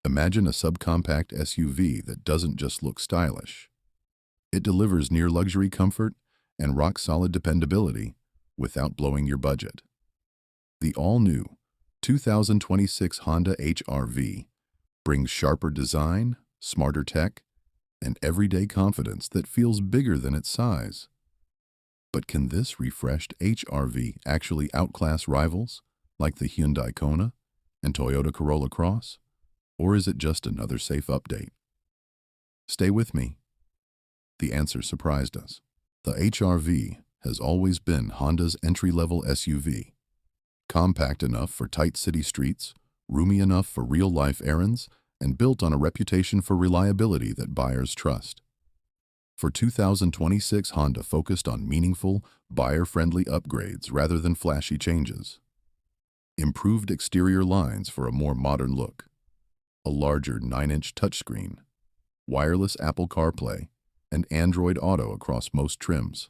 Imagine a subcompact SUV that doesn't just look stylish. It delivers near-luxury comfort and rock-solid dependability without blowing your budget. The all-new 2026 Honda HR-V brings sharper design, smarter tech, and everyday confidence that feels bigger than its size. But can this refreshed HR-V actually outclass rivals like the Hyundai Kona and Toyota Corolla Cross? Or is it just another safe update? Stay with me. The answer surprised us. The HR-V has always been Honda's entry-level SUV. Compact enough for tight city streets, roomy enough for real-life errands, and built on a reputation for reliability that buyers trust. For 2026, Honda focused on meaningful, buyer-friendly upgrades rather than flashy changes. Improved exterior lines for a more modern look, a larger 9-inch touchscreen, wireless Apple CarPlay, and Android Auto across most trims,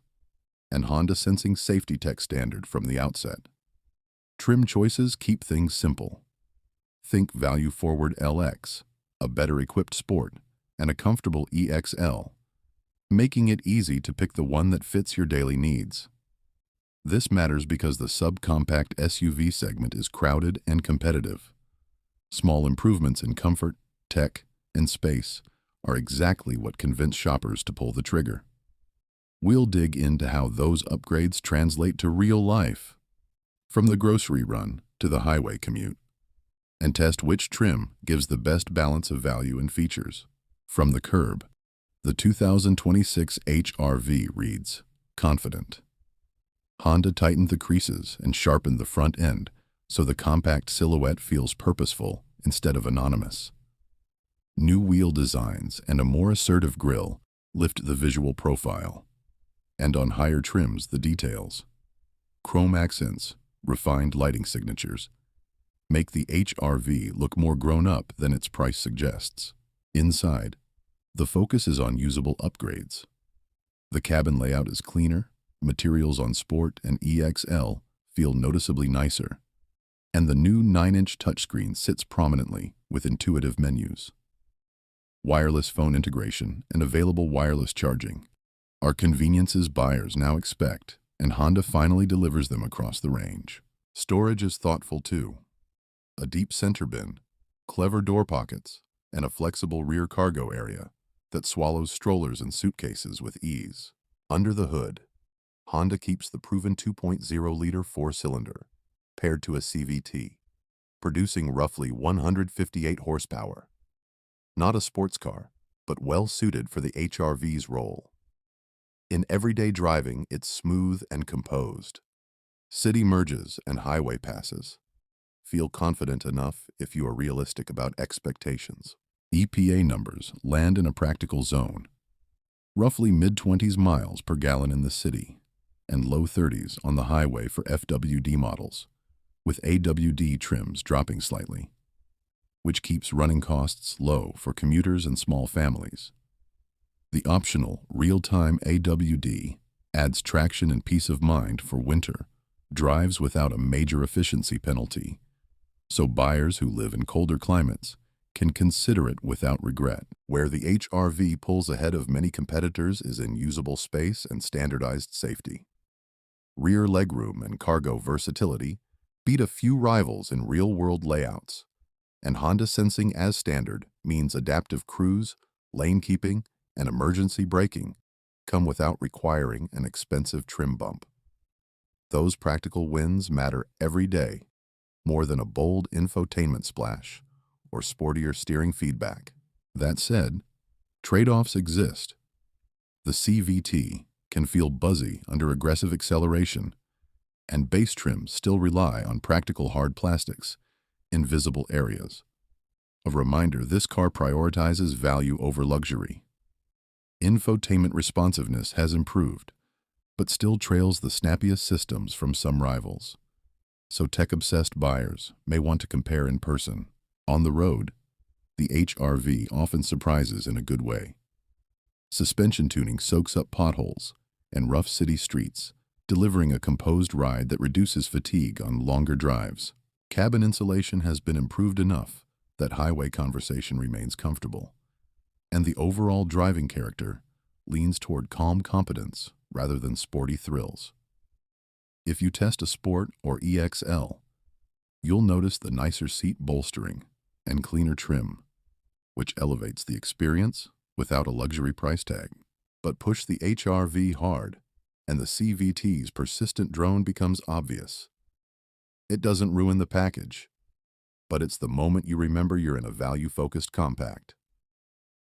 and Honda sensing safety tech standard from the outset. Trim choices keep things simple. Think value-forward LX, a better-equipped Sport, and a comfortable EXL, making it easy to pick the one that fits your daily needs. This matters because the subcompact SUV segment is crowded and competitive. Small improvements in comfort, tech, and space are exactly what convince shoppers to pull the trigger. We'll dig into how those upgrades translate to real life, from the grocery run to the highway commute, and test which trim gives the best balance of value and features. From the curb, the 2026 HR-V reads, confident. Honda tightened the creases and sharpened the front end so the compact silhouette feels purposeful instead of anonymous. New wheel designs and a more assertive grille lift the visual profile, and on higher trims the details. Chrome accents, refined lighting signatures, make the HR-V look more grown-up than its price suggests. Inside, the focus is on usable upgrades. The cabin layout is cleaner, materials on Sport and EXL feel noticeably nicer, and the new 9-inch touchscreen sits prominently with intuitive menus. Wireless phone integration and available wireless charging are conveniences buyers now expect, and Honda finally delivers them across the range. Storage is thoughtful too. A deep center bin, clever door pockets, and a flexible rear cargo area that swallows strollers and suitcases with ease. Under the hood, Honda keeps the proven 2.0-liter four-cylinder paired to a CVT, producing roughly 158 horsepower. Not a sports car, but well-suited for the HR-V's role. In everyday driving, it's smooth and composed. City merges and highway passes. Feel confident enough if you are realistic about expectations. EPA numbers land in a practical zone, roughly mid-20s miles per gallon in the city, and low 30s on the highway for FWD models, with AWD trims dropping slightly, which keeps running costs low for commuters and small families. The optional real-time AWD adds traction and peace of mind for winter drives without a major efficiency penalty, so buyers who live in colder climates can consider it without regret. Where the HR-V pulls ahead of many competitors is in usable space and standardized safety. Rear legroom and cargo versatility beat a few rivals in real-world layouts, and Honda sensing as standard means adaptive cruise, lane keeping, and emergency braking come without requiring an expensive trim bump. Those practical wins matter every day, more than a bold infotainment splash or sportier steering feedback. That said, trade-offs exist. The CVT can feel buzzy under aggressive acceleration, and base trims still rely on practical hard plastics in visible areas. A reminder, this car prioritizes value over luxury. Infotainment responsiveness has improved, but still trails the snappiest systems from some rivals. So tech-obsessed buyers may want to compare in person. On the road, the HR-V often surprises in a good way. Suspension tuning soaks up potholes and rough city streets, delivering a composed ride that reduces fatigue on longer drives. Cabin insulation has been improved enough that highway conversation remains comfortable, and the overall driving character leans toward calm competence rather than sporty thrills. If you test a Sport or EXL, you'll notice the nicer seat bolstering and cleaner trim, which elevates the experience without a luxury price tag. But push the HR-V hard, and the CVT's persistent drone becomes obvious. It doesn't ruin the package, but it's the moment you remember you're in a value-focused compact.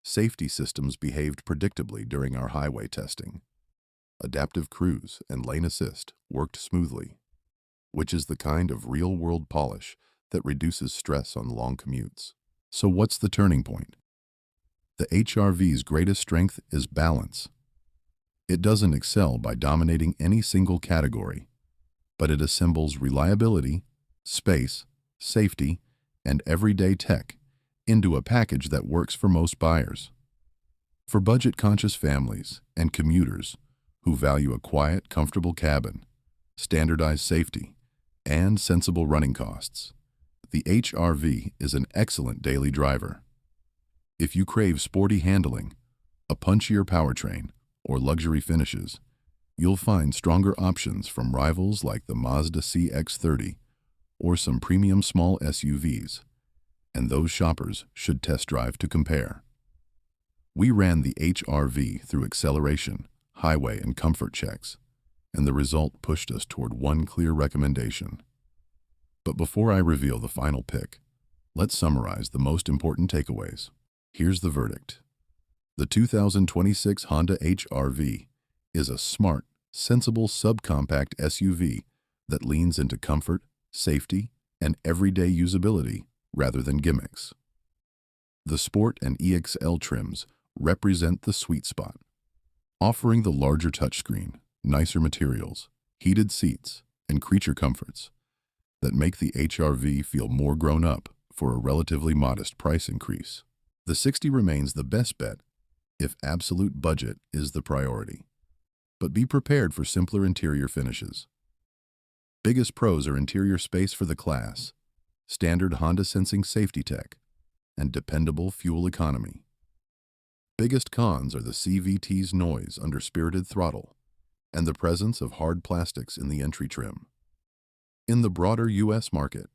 Safety systems behaved predictably during our highway testing. Adaptive cruise and lane assist worked smoothly, which is the kind of real-world polish that reduces stress on long commutes. So what's the turning point? The HR-V's greatest strength is balance. It doesn't excel by dominating any single category, but it assembles reliability, space, safety, and everyday tech into a package that works for most buyers. For budget-conscious families and commuters who value a quiet, comfortable cabin, standardized safety, and sensible running costs, the HR-V is an excellent daily driver. If you crave sporty handling, a punchier powertrain, or luxury finishes, you'll find stronger options from rivals like the Mazda CX-30 or some premium small SUVs, and those shoppers should test drive to compare. We ran the HR-V through acceleration, highway, and comfort checks, and the result pushed us toward one clear recommendation. But before I reveal the final pick, let's summarize the most important takeaways. Here's the verdict. The 2026 Honda HR-V is a smart, sensible subcompact SUV that leans into comfort, safety, and everyday usability rather than gimmicks. The Sport and EXL trims represent the sweet spot, offering the larger touchscreen, nicer materials, heated seats, and creature comforts that make the HR-V feel more grown up for a relatively modest price increase. The 60 remains the best bet if absolute budget is the priority, but be prepared for simpler interior finishes. Biggest pros are interior space for the class, standard Honda sensing safety tech, and dependable fuel economy. Biggest cons are the CVT's noise under spirited throttle and the presence of hard plastics in the entry trim. In the broader U.S. market,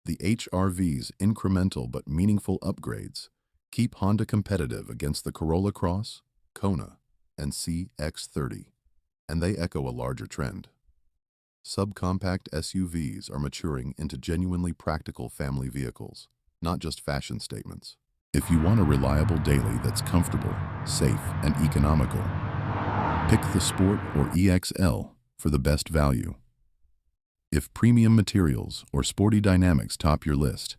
the HR-V's incremental but meaningful upgrades keep Honda competitive against the Corolla Cross, Kona, and CX-30, and they echo a larger trend. Subcompact SUVs are maturing into genuinely practical family vehicles, not just fashion statements. If you want a reliable daily that's comfortable, safe, and economical, pick the Sport or EXL for the best value. If premium materials or sporty dynamics top your list,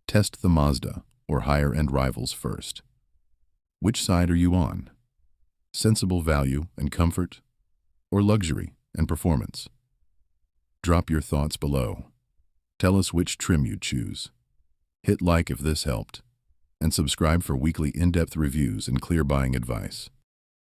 test the Mazda or higher-end rivals first. Which side are you on? Sensible value and comfort, or luxury and performance? Drop your thoughts below. Tell us which trim you'd choose. Hit like if this helped, and subscribe for weekly in-depth reviews and clear buying advice.